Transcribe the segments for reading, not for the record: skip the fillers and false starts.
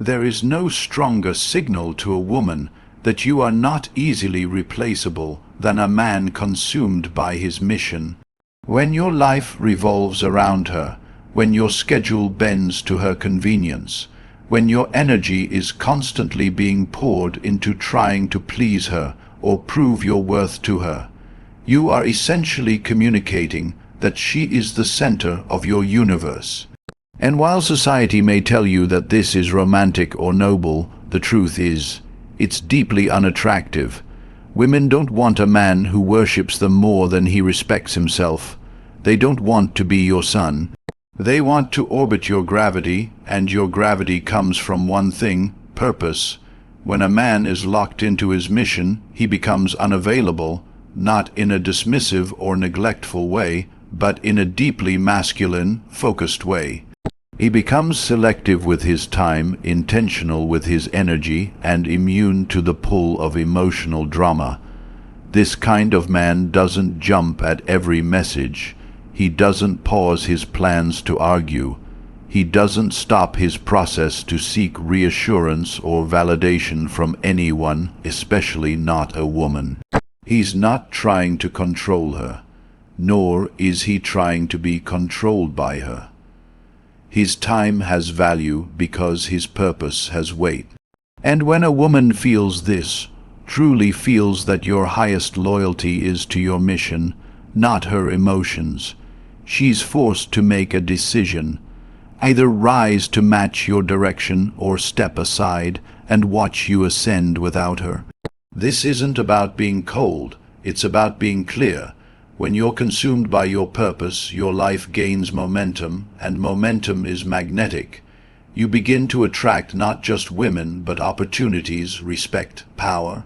There is no stronger signal to a woman that you are not easily replaceable than a man consumed by his mission. When your life revolves around her, when your schedule bends to her convenience, when your energy is constantly being poured into trying to please her or prove your worth to her, you are essentially communicating that she is the center of your universe. And while society may tell you that this is romantic or noble, the truth is, it's deeply unattractive. Women don't want a man who worships them more than he respects himself. They don't want to be your son. They want to orbit your gravity, and your gravity comes from one thing: purpose. When a man is locked into his mission, he becomes unavailable, not in a dismissive or neglectful way, but in a deeply masculine, focused way. He becomes selective with his time, intentional with his energy, and immune to the pull of emotional drama. This kind of man doesn't jump at every message. He doesn't pause his plans to argue. He doesn't stop his process to seek reassurance or validation from anyone, especially not a woman. He's not trying to control her, nor is he trying to be controlled by her. His time has value because his purpose has weight. And when a woman feels this, truly feels that your highest loyalty is to your mission, not her emotions, she's forced to make a decision. Either rise to match your direction or step aside and watch you ascend without her. This isn't about being cold, it's about being clear. When you're consumed by your purpose, your life gains momentum, and momentum is magnetic. You begin to attract not just women, but opportunities, respect, power.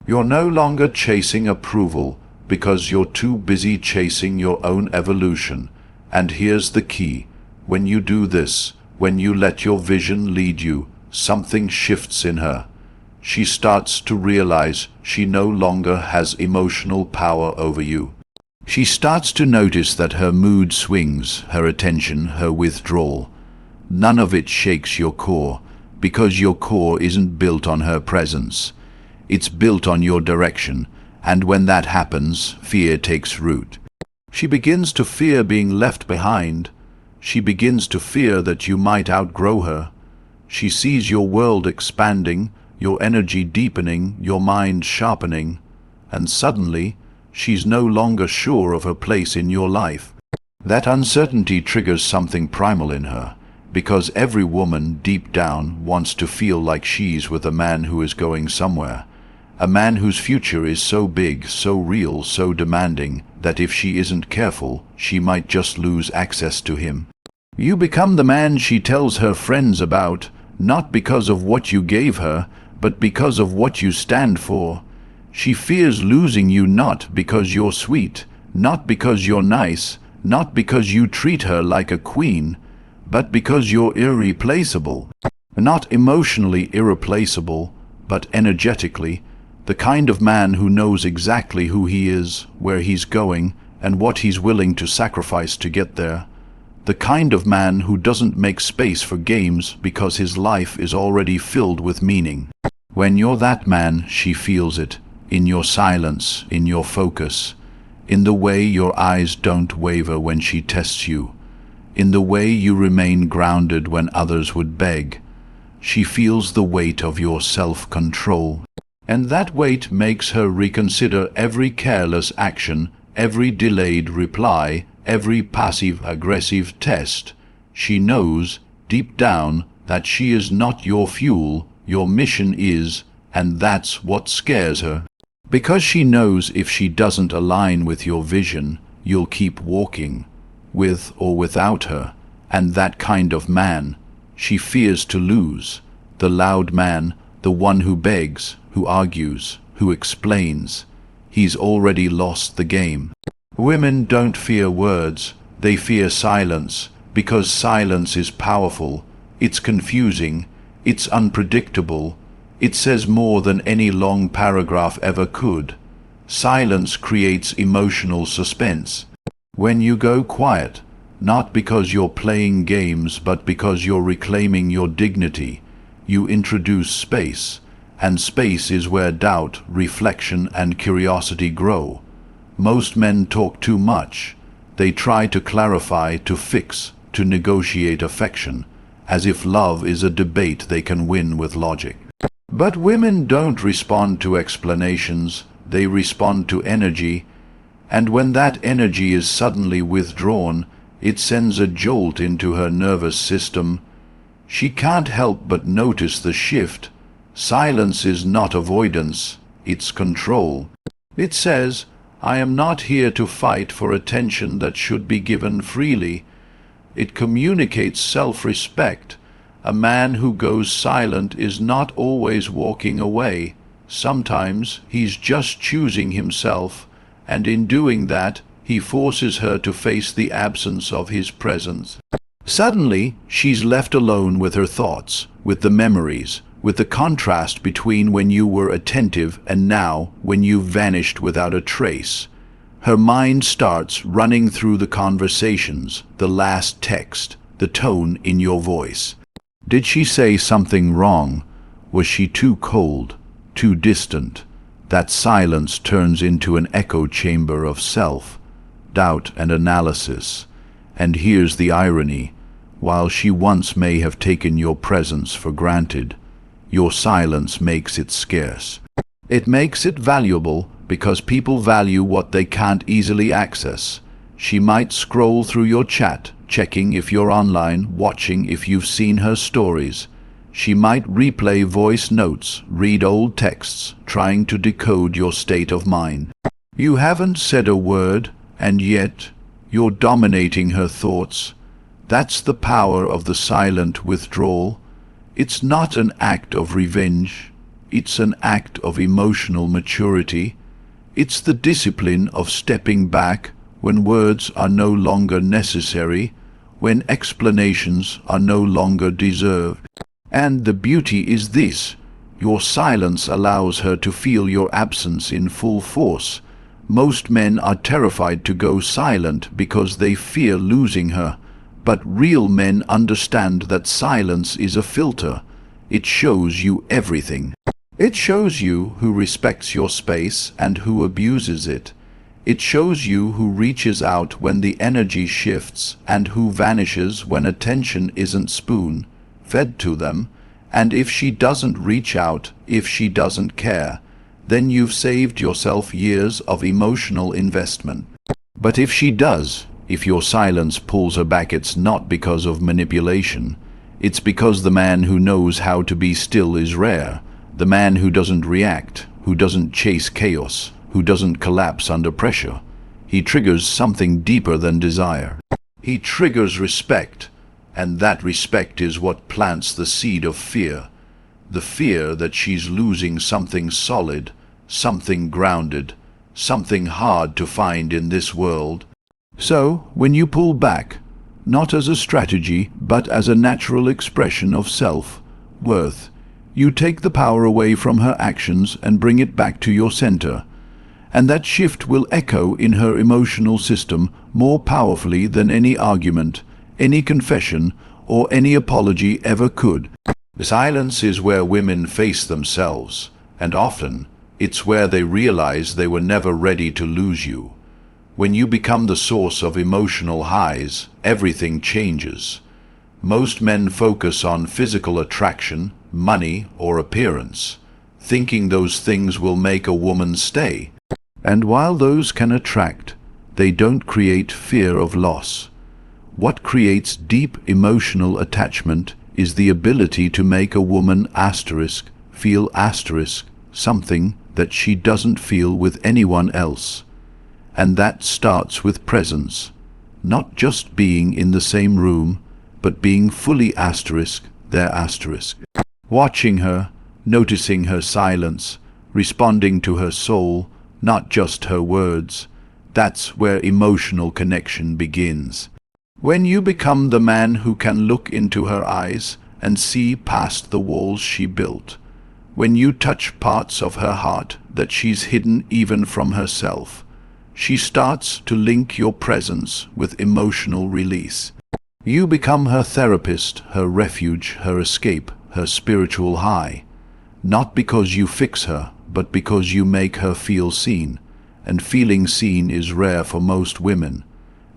You're no longer chasing approval because you're too busy chasing your own evolution. And here's the key: when you do this, when you let your vision lead you, something shifts in her. She starts to realize she no longer has emotional power over you. She starts to notice that her mood swings, her attention, her withdrawal. None of it shakes your core, because your core isn't built on her presence. It's built on your direction, and when that happens, fear takes root. She begins to fear being left behind. She begins to fear that you might outgrow her. She sees your world expanding, your energy deepening, your mind sharpening, and suddenly, she's no longer sure of her place in your life. That uncertainty triggers something primal in her, because every woman deep down wants to feel like she's with a man who is going somewhere. A man whose future is so big, so real, so demanding, that if she isn't careful, she might just lose access to him. You become the man she tells her friends about, not because of what you gave her, but because of what you stand for. She fears losing you not because you're sweet, not because you're nice, not because you treat her like a queen, but because you're irreplaceable. Not emotionally irreplaceable, but energetically, the kind of man who knows exactly who he is, where he's going, and what he's willing to sacrifice to get there. The kind of man who doesn't make space for games because his life is already filled with meaning. When you're that man, she feels it. In your silence, in your focus, in the way your eyes don't waver when she tests you, in the way you remain grounded when others would beg. She feels the weight of your self-control, and that weight makes her reconsider every careless action, every delayed reply, every passive-aggressive test. She knows, deep down, that she is not your fuel, your mission is, and that's what scares her. Because she knows if she doesn't align with your vision, you'll keep walking, with or without her, and that kind of man, she fears to lose. The loud man, the one who begs, who argues, who explains. He's already lost the game. Women don't fear words, they fear silence, because silence is powerful, it's confusing, it's unpredictable. It says more than any long paragraph ever could. Silence creates emotional suspense. When you go quiet, not because you're playing games, but because you're reclaiming your dignity, you introduce space, and space is where doubt, reflection, and curiosity grow. Most men talk too much. They try to clarify, to fix, to negotiate affection, as if love is a debate they can win with logic. But women don't respond to explanations, they respond to energy, and when that energy is suddenly withdrawn, it sends a jolt into her nervous system. She can't help but notice the shift. Silence is not avoidance, it's control. It says, I am not here to fight for attention that should be given freely. It communicates self-respect. A man who goes silent is not always walking away. Sometimes he's just choosing himself, and in doing that, he forces her to face the absence of his presence. Suddenly, she's left alone with her thoughts, with the memories, with the contrast between when you were attentive and now when you've vanished without a trace. Her mind starts running through the conversations, the last text, the tone in your voice. Did she say something wrong? Was she too cold, too distant? That silence turns into an echo chamber of self, doubt and analysis. And here's the irony. While she once may have taken your presence for granted, your silence makes it scarce. It makes it valuable because people value what they can't easily access. She might scroll through your chat, checking if you're online, watching if you've seen her stories. She might replay voice notes, read old texts, trying to decode your state of mind. You haven't said a word, and yet you're dominating her thoughts. That's the power of the silent withdrawal. It's not an act of revenge. It's an act of emotional maturity. It's the discipline of stepping back when words are no longer necessary, when explanations are no longer deserved. And the beauty is this: your silence allows her to feel your absence in full force. Most men are terrified to go silent because they fear losing her. But real men understand that silence is a filter. It shows you everything. It shows you who respects your space and who abuses it. It shows you who reaches out when the energy shifts and who vanishes when attention isn't spoon-fed to them. And if she doesn't reach out, if she doesn't care, then you've saved yourself years of emotional investment. But if she does, if your silence pulls her back, it's not because of manipulation. It's because the man who knows how to be still is rare. The man who doesn't react, who doesn't chase chaos, who doesn't collapse under pressure. He triggers something deeper than desire. He triggers respect, and that respect is what plants the seed of fear. The fear that she's losing something solid, something grounded, something hard to find in this world. So, when you pull back, not as a strategy, but as a natural expression of self-worth, you take the power away from her actions and bring it back to your center. And that shift will echo in her emotional system more powerfully than any argument, any confession, or any apology ever could. Silence is where women face themselves, and often it's where they realize they were never ready to lose you. When you become the source of emotional highs, everything changes. Most men focus on physical attraction, money, or appearance, thinking those things will make a woman stay. And while those can attract, they don't create fear of loss. What creates deep emotional attachment is the ability to make a woman feel something that she doesn't feel with anyone else. And that starts with presence, not just being in the same room, but being fully their watching her, noticing her silence, responding to her soul, not just her words. That's where emotional connection begins. When you become the man who can look into her eyes and see past the walls she built, when you touch parts of her heart that she's hidden even from herself, she starts to link your presence with emotional release. You become her therapist, her refuge, her escape, her spiritual high. Not because you fix her, but because you make her feel seen. And feeling seen is rare for most women,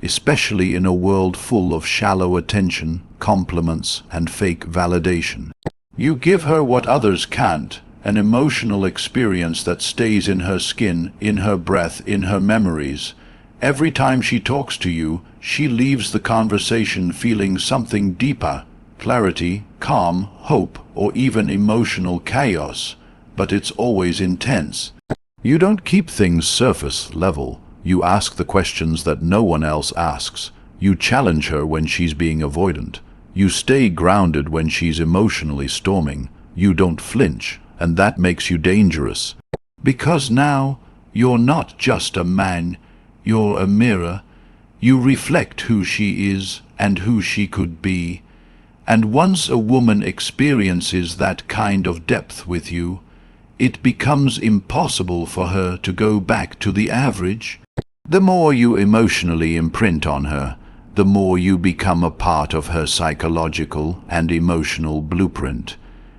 especially in a world full of shallow attention, compliments, and fake validation. You give her what others can't, an emotional experience that stays in her skin, in her breath, in her memories. Every time she talks to you, she leaves the conversation feeling something deeper, clarity, calm, hope, or even emotional chaos, but it's always intense. You don't keep things surface level. You ask the questions that no one else asks. You challenge her when she's being avoidant. You stay grounded when she's emotionally storming. You don't flinch, and that makes you dangerous. Because now, you're not just a man, you're a mirror. You reflect who she is and who she could be. And once a woman experiences that kind of depth with you, it becomes impossible for her to go back to the average. The more you emotionally imprint on her, the more you become a part of her psychological and emotional blueprint.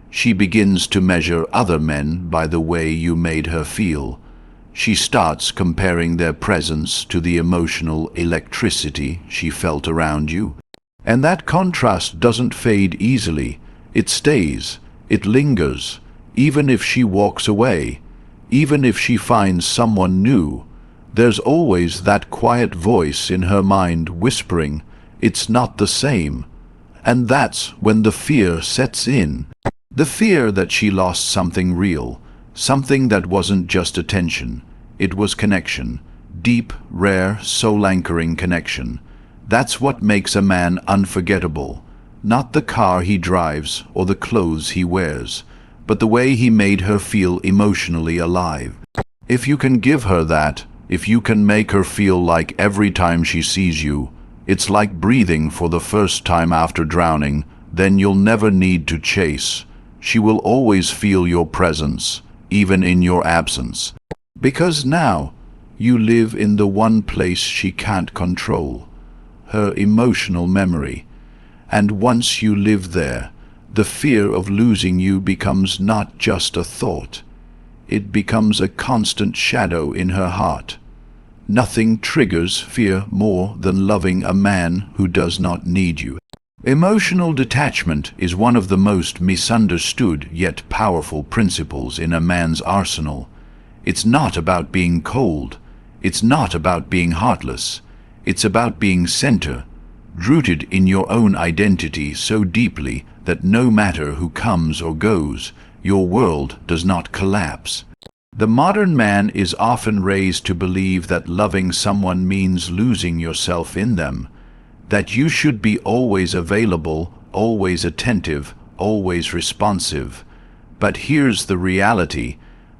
She begins to measure other men by the way you made her feel. She starts comparing their presence to the emotional electricity she felt around you. And that contrast doesn't fade easily. It stays. It lingers. Even if she walks away, even if she finds someone new, there's always that quiet voice in her mind whispering, "It's not the same." And that's when the fear sets in. The fear that she lost something real, something that wasn't just attention. It was connection. Deep, rare, soul-anchoring connection. That's what makes a man unforgettable. Not the car he drives or the clothes he wears, but the way he made her feel emotionally alive. If you can give her that, if you can make her feel like every time she sees you, it's like breathing for the first time after drowning, then you'll never need to chase. She will always feel your presence, even in your absence. Because now, you live in the one place she can't control, her emotional memory. And once you live there, the fear of losing you becomes not just a thought. It becomes a constant shadow in her heart. Nothing triggers fear more than loving a man who does not need you. Emotional detachment is one of the most misunderstood yet powerful principles in a man's arsenal. It's not about being cold. It's not about being heartless. It's about being center, rooted in your own identity so deeply that no matter who comes or goes, your world does not collapse. The modern man is often raised to believe that loving someone means losing yourself in them, that you should be always available, always attentive, always responsive. But here's the reality.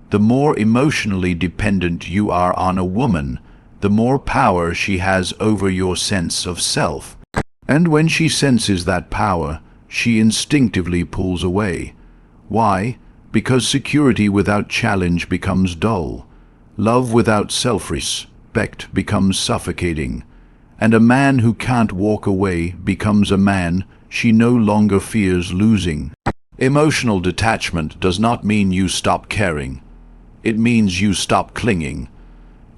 The more emotionally dependent you are on a woman, the more power she has over your sense of self. And when she senses that power, she instinctively pulls away. Why? Because security without challenge becomes dull. Love without self-respect becomes suffocating. And a man who can't walk away becomes a man she no longer fears losing. Emotional detachment does not mean you stop caring. It means you stop clinging.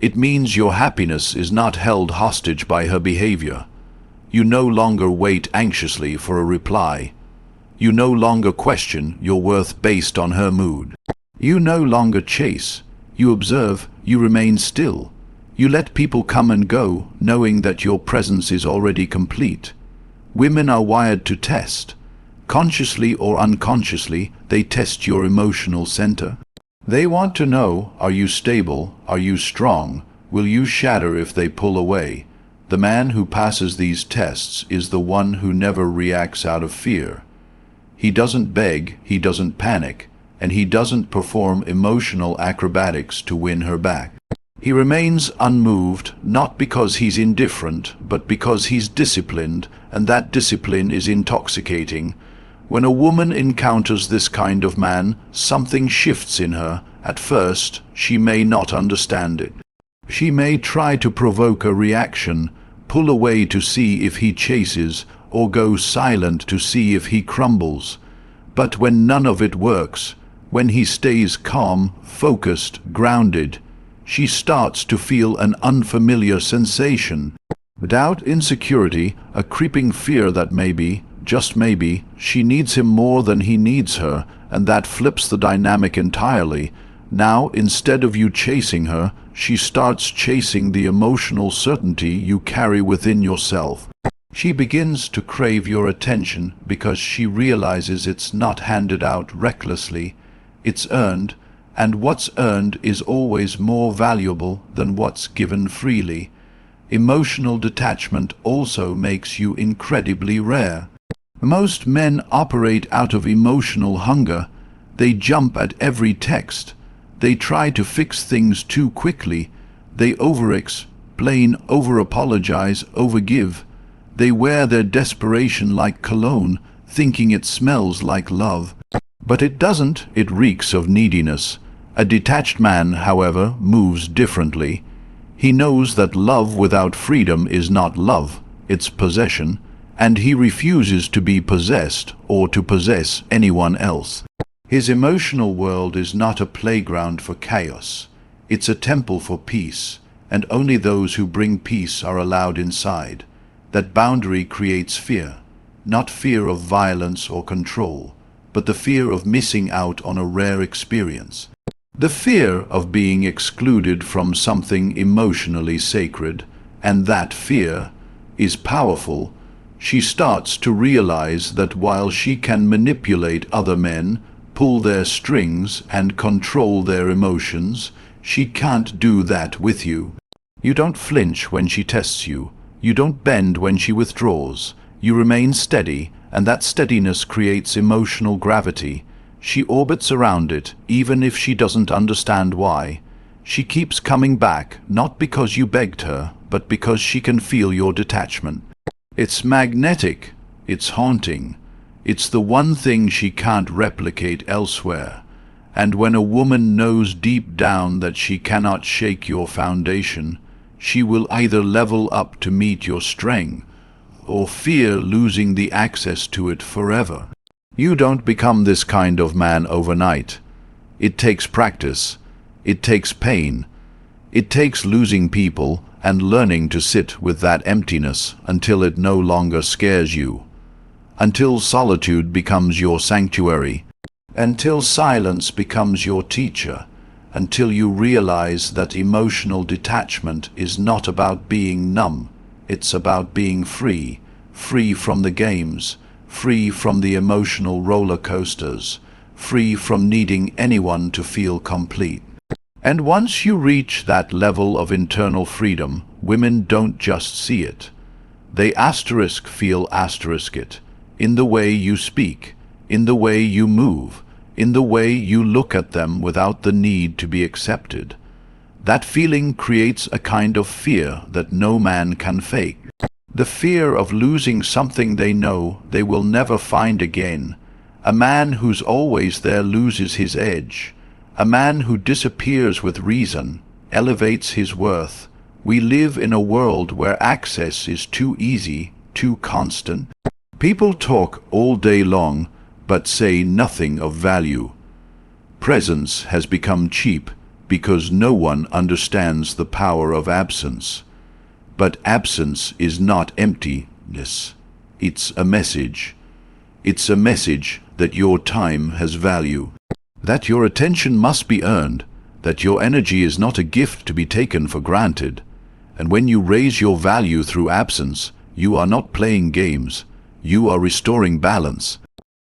It means your happiness is not held hostage by her behavior. You no longer wait anxiously for a reply. You no longer question your worth based on her mood. You no longer chase. You observe. You remain still. You let people come and go, knowing that your presence is already complete. Women are wired to test. Consciously or unconsciously, they test your emotional center. They want to know, are you stable? Are you strong? Will you shatter if they pull away? The man who passes these tests is the one who never reacts out of fear. He doesn't beg, he doesn't panic, and he doesn't perform emotional acrobatics to win her back. He remains unmoved, not because he's indifferent, but because he's disciplined, and that discipline is intoxicating. When a woman encounters this kind of man, something shifts in her. At first, she may not understand it. She may try to provoke a reaction, pull away to see if he chases, or go silent to see if he crumbles. But when none of it works, when he stays calm, focused, grounded, she starts to feel an unfamiliar sensation. Doubt, insecurity, a creeping fear that maybe, just maybe, she needs him more than he needs her, and that flips the dynamic entirely. Now, instead of you chasing her, she starts chasing the emotional certainty you carry within yourself. She begins to crave your attention because she realizes it's not handed out recklessly, it's earned, and what's earned is always more valuable than what's given freely. Emotional detachment also makes you incredibly rare. Most men operate out of emotional hunger. They jump at every text. They try to fix things too quickly. They over-explain, over-apologize, over-give. They wear their desperation like cologne, thinking it smells like love. But it doesn't, it reeks of neediness. A detached man, however, moves differently. He knows that love without freedom is not love, it's possession, and he refuses to be possessed or to possess anyone else. His emotional world is not a playground for chaos. It's a temple for peace, and only those who bring peace are allowed inside. That boundary creates fear, not fear of violence or control, but the fear of missing out on a rare experience. The fear of being excluded from something emotionally sacred, and that fear is powerful. She starts to realize that while she can manipulate other men, pull their strings, and control their emotions, she can't do that with you. You don't flinch when she tests you. You don't bend when she withdraws. You remain steady, and that steadiness creates emotional gravity. She orbits around it, even if she doesn't understand why. She keeps coming back, not because you begged her, but because she can feel your detachment. It's magnetic. It's haunting. It's the one thing she can't replicate elsewhere. And when a woman knows deep down that she cannot shake your foundation, she will either level up to meet your strength, or fear losing the access to it forever. You don't become this kind of man overnight. It takes practice. It takes pain. It takes losing people and learning to sit with that emptiness until it no longer scares you. Until solitude becomes your sanctuary. Until silence becomes your teacher. Until you realize that emotional detachment is not about being numb. It's about being free. Free from the games. Free from the emotional roller coasters, free from needing anyone to feel complete. And once you reach that level of internal freedom, women don't just see it. They feel it, in the way you speak, in the way you move, in the way you look at them without the need to be accepted. That feeling creates a kind of fear that no man can fake. The fear of losing something they know they will never find again. A man who's always there loses his edge. A man who disappears with reason elevates his worth. We live in a world where access is too easy, too constant. People talk all day long, but say nothing of value. Presence has become cheap because no one understands the power of absence. But absence is not emptiness. It's a message. It's a message that your time has value, that your attention must be earned, that your energy is not a gift to be taken for granted. And when you raise your value through absence, you are not playing games. You are restoring balance.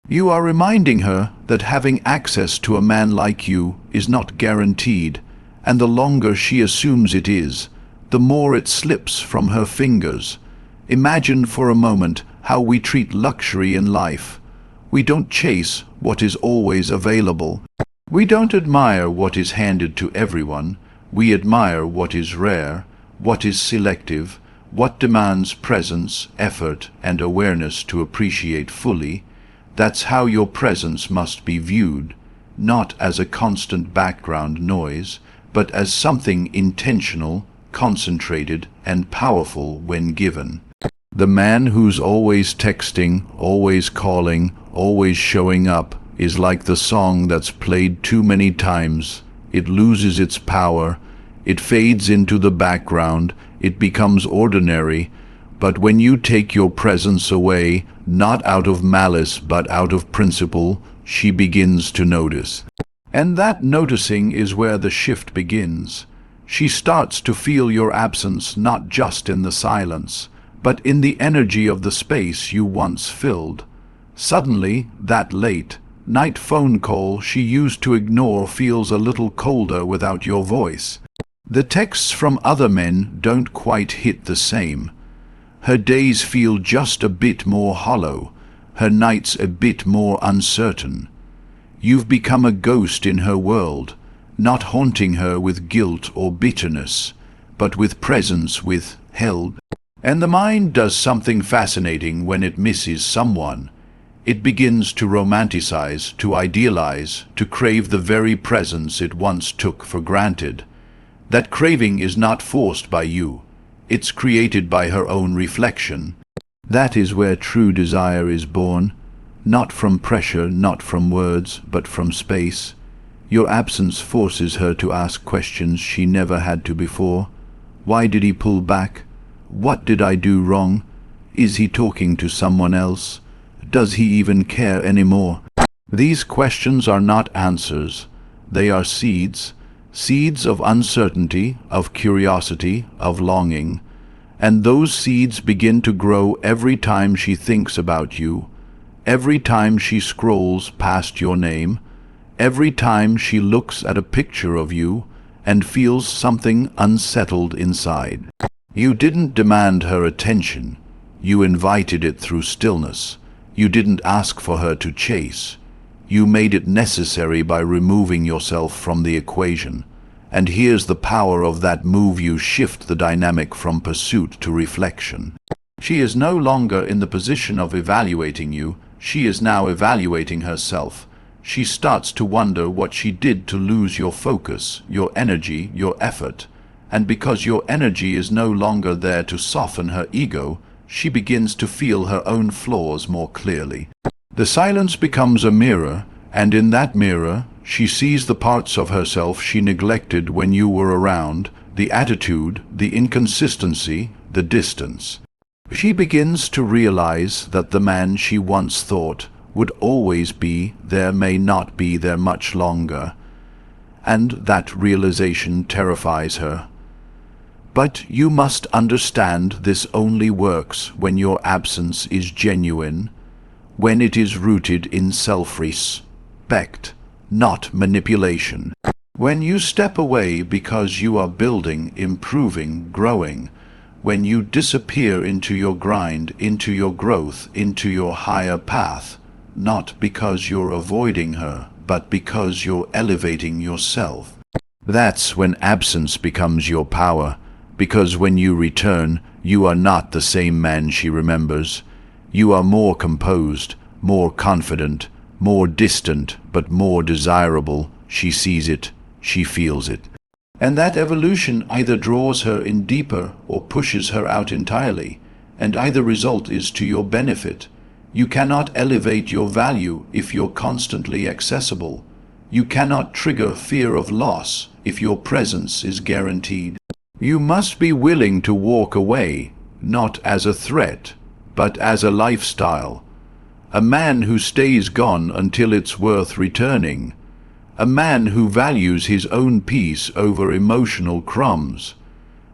You are reminding her that having access to a man like you is not guaranteed, and the longer she assumes it is, the more it slips from her fingers. Imagine for a moment how we treat luxury in life. We don't chase what is always available. We don't admire what is handed to everyone. We admire what is rare, what is selective, what demands presence, effort, and awareness to appreciate fully. That's how your presence must be viewed, not as a constant background noise, but as something intentional, concentrated, and powerful when given. The man who's always texting, always calling, always showing up, is like the song that's played too many times. It loses its power, it fades into the background, it becomes ordinary. But when you take your presence away, not out of malice but out of principle, she begins to notice. And that noticing is where the shift begins. She starts to feel your absence not just in the silence, but in the energy of the space you once filled. Suddenly, that late-night phone call she used to ignore feels a little colder without your voice. The texts from other men don't quite hit the same. Her days feel just a bit more hollow, her nights a bit more uncertain. You've become a ghost in her world, not haunting her with guilt or bitterness, but with presence, with held. And the mind does something fascinating when it misses someone. It begins to romanticize, to idealize, to crave the very presence it once took for granted. That craving is not forced by you. It's created by her own reflection. That is where true desire is born. Not from pressure, not from words, but from space. Your absence forces her to ask questions she never had to before. Why did he pull back? What did I do wrong? Is he talking to someone else? Does he even care anymore? These questions are not answers. They are seeds. Seeds of uncertainty, of curiosity, of longing. And those seeds begin to grow every time she thinks about you. Every time she scrolls past your name, every time she looks at a picture of you and feels something unsettled inside. You didn't demand her attention. You invited it through stillness. You didn't ask for her to chase. You made it necessary by removing yourself from the equation. And here's the power of that move: you shift the dynamic from pursuit to reflection. She is no longer in the position of evaluating you. She is now evaluating herself. She starts to wonder what she did to lose your focus, your energy, your effort. And because your energy is no longer there to soften her ego, she begins to feel her own flaws more clearly. The silence becomes a mirror, and in that mirror, she sees the parts of herself she neglected when you were around, the attitude, the inconsistency, the distance. She begins to realize that the man she once thought would always be there may not be there much longer, and that realization terrifies her. But you must understand this only works when your absence is genuine, when it is rooted in self-respect, not manipulation. When you step away because you are building, improving, growing, when you disappear into your grind, into your growth, into your higher path, not because you're avoiding her, but because you're elevating yourself. That's when absence becomes your power, because when you return, you are not the same man she remembers. You are more composed, more confident, more distant, but more desirable. She sees it, she feels it. And that evolution either draws her in deeper or pushes her out entirely, and either result is to your benefit. You cannot elevate your value if you're constantly accessible. You cannot trigger fear of loss if your presence is guaranteed. You must be willing to walk away, not as a threat, but as a lifestyle. A man who stays gone until it's worth returning. A man who values his own peace over emotional crumbs.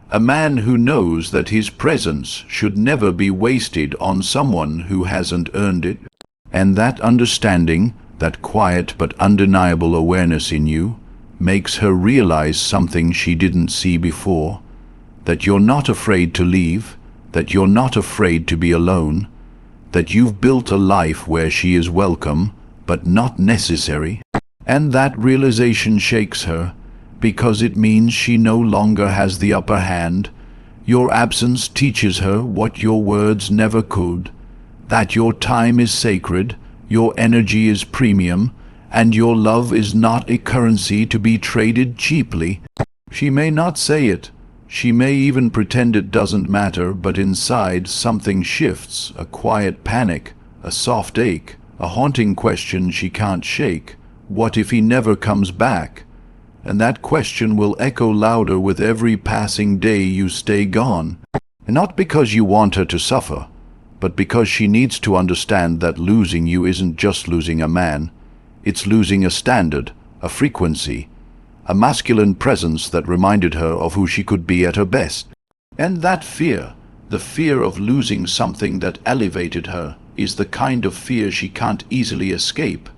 A man who knows that his presence should never be wasted on someone who hasn't earned it. And that understanding, that quiet but undeniable awareness in you, makes her realize something she didn't see before. That you're not afraid to leave, that you're not afraid to be alone, that you've built a life where she is welcome, but not necessary. And that realization shakes her, because it means she no longer has the upper hand. Your absence teaches her what your words never could, that your time is sacred, your energy is premium, and your love is not a currency to be traded cheaply. She may not say it, she may even pretend it doesn't matter, but inside something shifts, a quiet panic, a soft ache, a haunting question she can't shake. What if he never comes back? And that question will echo louder with every passing day you stay gone. And not because you want her to suffer, but because she needs to understand that losing you isn't just losing a man. It's losing a standard, a frequency, a masculine presence that reminded her of who she could be at her best. And that fear, the fear of losing something that elevated her, is the kind of fear she can't easily escape.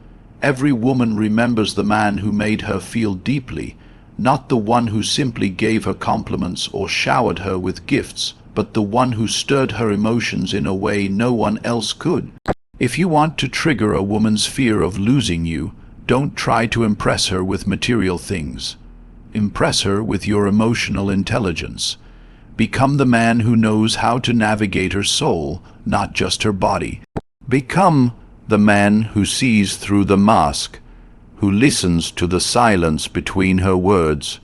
Every woman remembers the man who made her feel deeply, not the one who simply gave her compliments or showered her with gifts, but the one who stirred her emotions in a way no one else could. If you want to trigger a woman's fear of losing you, don't try to impress her with material things. Impress her with your emotional intelligence. Become the man who knows how to navigate her soul, not just her body. Become the man who sees through the mask, who listens to the silence between her words,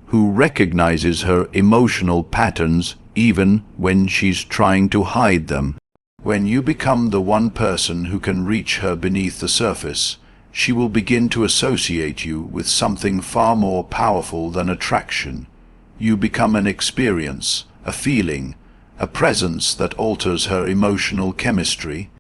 who recognizes her emotional patterns even when she's trying to hide them. When you become the one person who can reach her beneath the surface, she will begin to associate you with something far more powerful than attraction. You become an experience, a feeling, a presence that alters her emotional chemistry.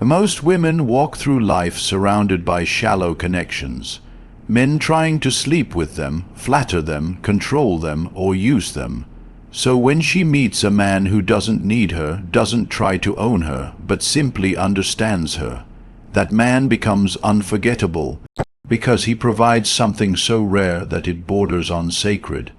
Most women walk through life surrounded by shallow connections, men trying to sleep with them, flatter them, control them, or use them. So when she meets a man who doesn't need her, doesn't try to own her, but simply understands her, that man becomes unforgettable, because he provides something so rare that it borders on sacred.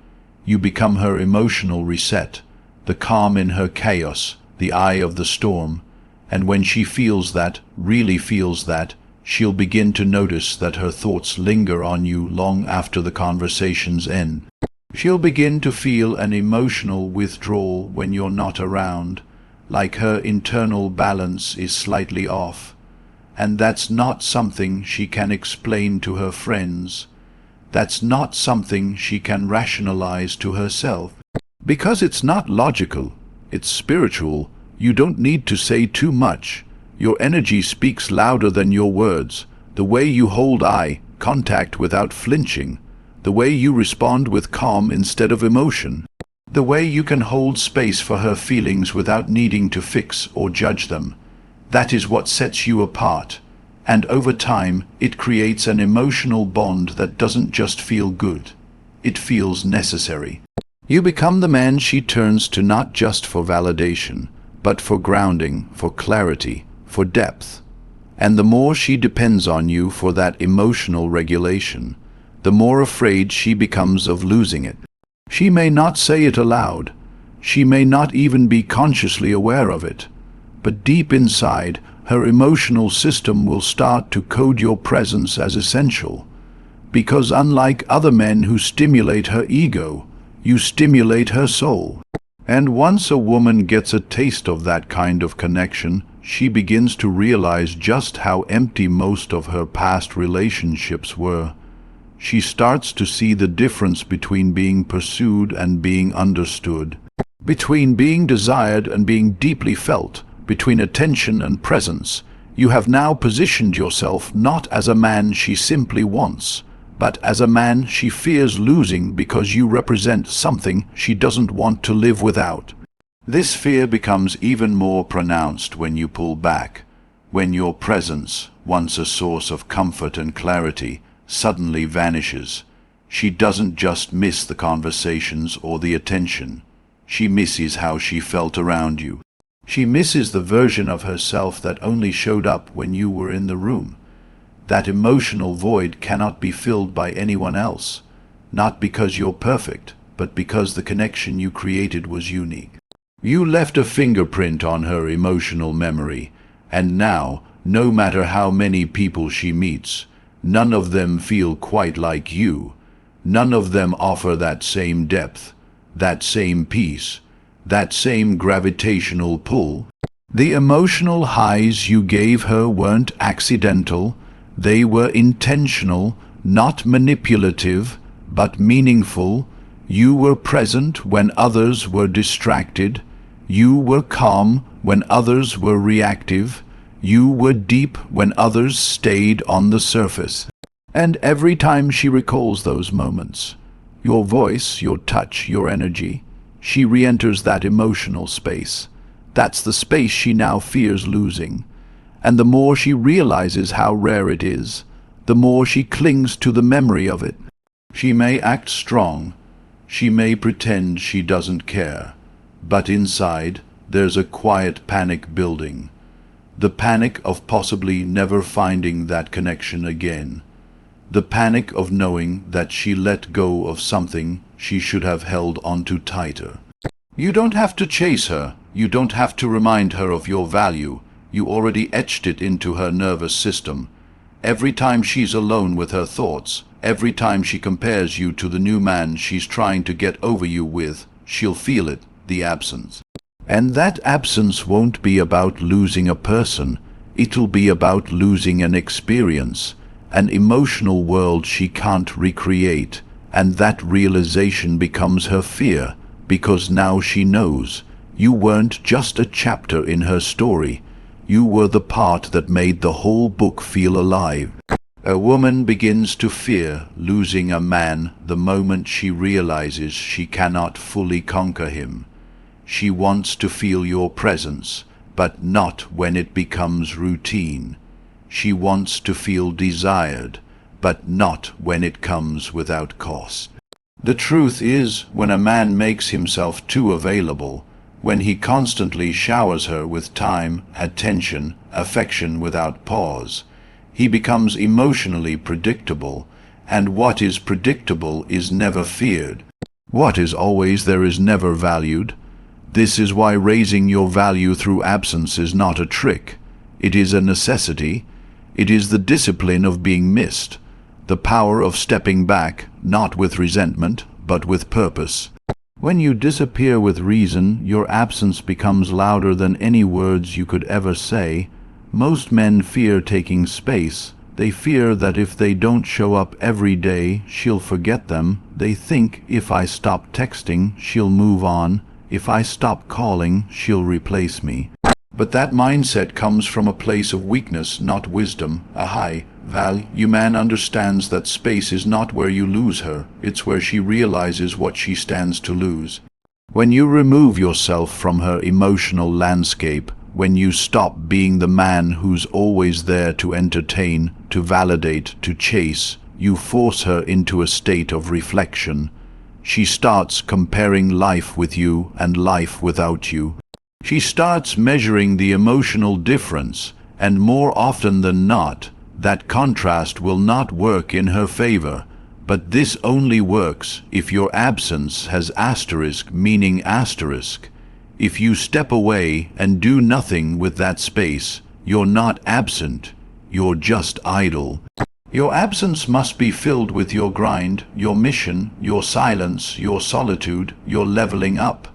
You become her emotional reset, the calm in her chaos, the eye of the storm. And when she feels that, really feels that, she'll begin to notice that her thoughts linger on you long after the conversations end. She'll begin to feel an emotional withdrawal when you're not around, like her internal balance is slightly off. And that's not something she can explain to her friends. That's not something she can rationalize to herself. Because it's not logical, it's spiritual. You don't need to say too much. Your energy speaks louder than your words. The way you hold eye contact without flinching. The way you respond with calm instead of emotion. The way you can hold space for her feelings without needing to fix or judge them. That is what sets you apart. And over time, it creates an emotional bond that doesn't just feel good. It feels necessary. You become the man she turns to not just for validation, but for grounding, for clarity, for depth. And the more she depends on you for that emotional regulation, the more afraid she becomes of losing it. She may not say it aloud. She may not even be consciously aware of it. But deep inside, her emotional system will start to code your presence as essential. Because unlike other men who stimulate her ego, you stimulate her soul. And once a woman gets a taste of that kind of connection, she begins to realize just how empty most of her past relationships were. She starts to see the difference between being pursued and being understood, between being desired and being deeply felt, between attention and presence. You have now positioned yourself not as a man she simply wants, but as a man she fears losing because you represent something she doesn't want to live without. This fear becomes even more pronounced when you pull back, when your presence, once a source of comfort and clarity, suddenly vanishes. She doesn't just miss the conversations or the attention. She misses how she felt around you. She misses the version of herself that only showed up when you were in the room. That emotional void cannot be filled by anyone else, not because you're perfect, but because the connection you created was unique. You left a fingerprint on her emotional memory, and now, no matter how many people she meets, none of them feel quite like you. None of them offer that same depth, that same peace, that same gravitational pull. The emotional highs you gave her weren't accidental. They were intentional, not manipulative, but meaningful. You were present when others were distracted. You were calm when others were reactive. You were deep when others stayed on the surface. And every time she recalls those moments, your voice, your touch, your energy, she re-enters that emotional space. That's the space she now fears losing. And the more she realizes how rare it is, the more she clings to the memory of it. She may act strong, she may pretend she doesn't care, but inside there's a quiet panic building. The panic of possibly never finding that connection again. The panic of knowing that she let go of something she should have held onto tighter. You don't have to chase her. You don't have to remind her of your value. You already etched it into her nervous system. Every time she's alone with her thoughts, every time she compares you to the new man she's trying to get over you with, she'll feel it, the absence. And that absence won't be about losing a person. It'll be about losing an experience, an emotional world she can't recreate. And that realization becomes her fear, because now she knows you weren't just a chapter in her story. You were the part that made the whole book feel alive. A woman begins to fear losing a man the moment she realizes she cannot fully conquer him. She wants to feel your presence, but not when it becomes routine. She wants to feel desired, but not when it comes without cost. The truth is, when a man makes himself too available, when he constantly showers her with time, attention, affection without pause, he becomes emotionally predictable, and what is predictable is never feared. What is always there is never valued. This is why raising your value through absence is not a trick. It is a necessity. It is the discipline of being missed, the power of stepping back, not with resentment, but with purpose. When you disappear with reason, your absence becomes louder than any words you could ever say. Most men fear taking space. They fear that if they don't show up every day, she'll forget them. They think, if I stop texting, she'll move on. If I stop calling, she'll replace me. But that mindset comes from a place of weakness, not wisdom. A high value man understands that space is not where you lose her, it's where she realizes what she stands to lose. When you remove yourself from her emotional landscape, when you stop being the man who's always there to entertain, to validate, to chase, you force her into a state of reflection. She starts comparing life with you and life without you. She starts measuring the emotional difference, and more often than not, that contrast will not work in her favor. But this only works if your absence has asterisk, meaning asterisk. If you step away and do nothing with that space, you're not absent, you're just idle. Your absence must be filled with your grind, your mission, your silence, your solitude, your leveling up.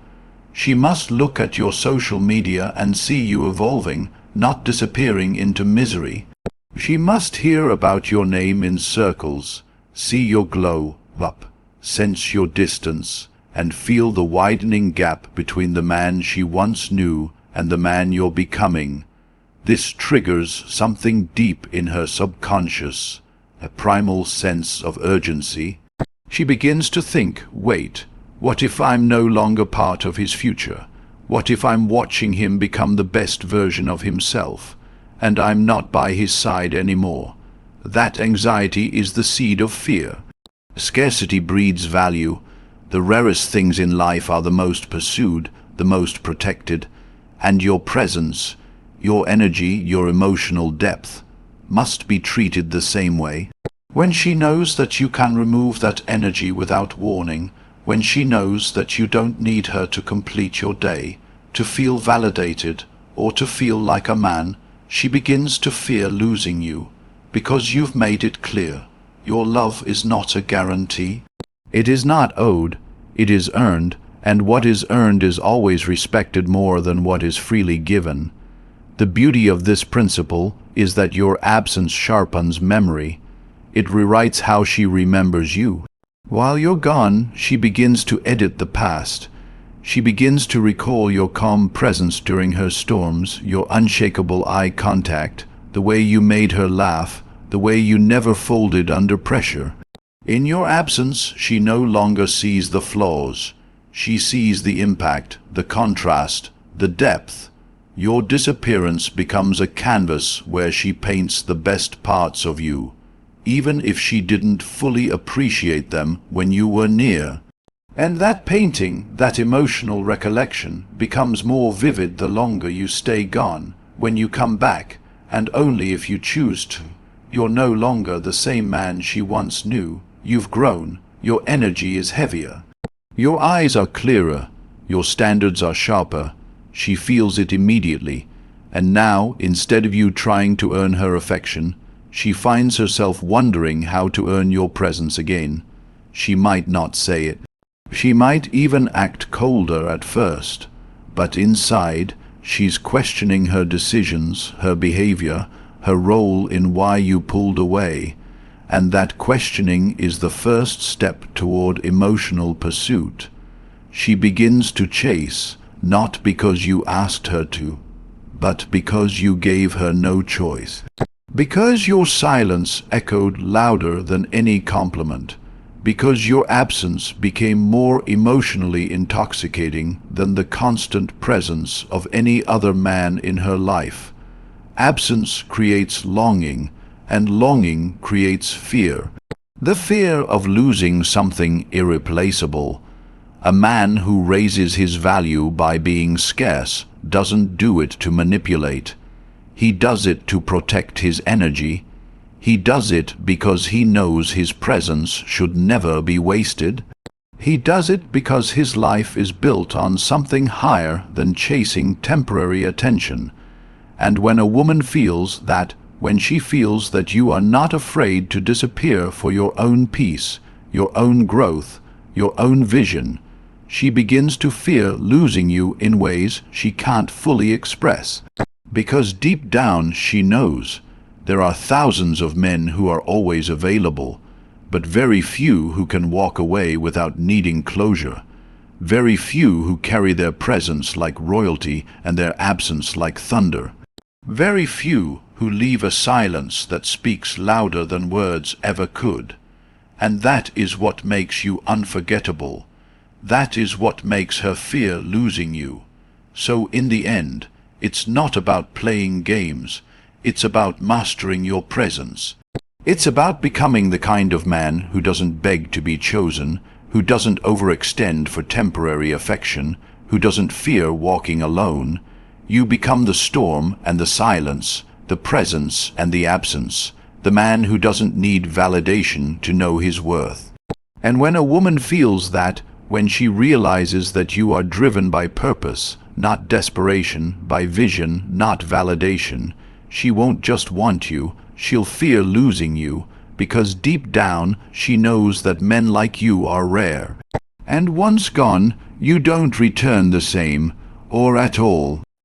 She must look at your social media and see you evolving, not disappearing into misery. She must hear about your name in circles, see your glow up, sense your distance, and feel the widening gap between the man she once knew and the man you're becoming. This triggers something deep in her subconscious, a primal sense of urgency. She begins to think, wait, what if I'm no longer part of his future? What if I'm watching him become the best version of himself, and I'm not by his side anymore? That anxiety is the seed of fear. Scarcity breeds value. The rarest things in life are the most pursued, the most protected, and your presence, your energy, your emotional depth must be treated the same way. When she knows that you can remove that energy without warning, when she knows that you don't need her to complete your day, to feel validated, or to feel like a man, she begins to fear losing you, because you've made it clear. Your love is not a guarantee. It is not owed, it is earned, and what is earned is always respected more than what is freely given. The beauty of this principle is that your absence sharpens memory. It rewrites how she remembers you. While you're gone, she begins to edit the past. She begins to recall your calm presence during her storms, your unshakable eye contact, the way you made her laugh, the way you never folded under pressure. In your absence, she no longer sees the flaws. She sees the impact, the contrast, the depth. Your disappearance becomes a canvas where she paints the best parts of you, even if she didn't fully appreciate them when you were near. And that painting, that emotional recollection, becomes more vivid the longer you stay gone. When you come back, and only if you choose to, you're no longer the same man she once knew. You've grown. Your energy is heavier. Your eyes are clearer. Your standards are sharper. She feels it immediately. And now, instead of you trying to earn her affection, she finds herself wondering how to earn your presence again. She might not say it. She might even act colder at first. But inside, she's questioning her decisions, her behavior, her role in why you pulled away. And that questioning is the first step toward emotional pursuit. She begins to chase, not because you asked her to, but because you gave her no choice. Because your silence echoed louder than any compliment. Because your absence became more emotionally intoxicating than the constant presence of any other man in her life. Absence creates longing, and longing creates fear. The fear of losing something irreplaceable. A man who raises his value by being scarce doesn't do it to manipulate. He does it to protect his energy. He does it because he knows his presence should never be wasted. He does it because his life is built on something higher than chasing temporary attention. And when a woman feels that, when she feels that you are not afraid to disappear for your own peace, your own growth, your own vision, she begins to fear losing you in ways she can't fully express. Because deep down she knows there are thousands of men who are always available, but very few who can walk away without needing closure. Very few who carry their presence like royalty and their absence like thunder. Very few who leave a silence that speaks louder than words ever could. And that is what makes you unforgettable. That is what makes her fear losing you. So in the end, it's not about playing games. It's about mastering your presence. It's about becoming the kind of man who doesn't beg to be chosen, who doesn't overextend for temporary affection, who doesn't fear walking alone. You become the storm and the silence, the presence and the absence, the man who doesn't need validation to know his worth. And when a woman feels that, when she realizes that you are driven by purpose, not desperation, by vision, not validation, she won't just want you, she'll fear losing you, because deep down she knows that men like you are rare. And once gone, you don't return the same, or at all.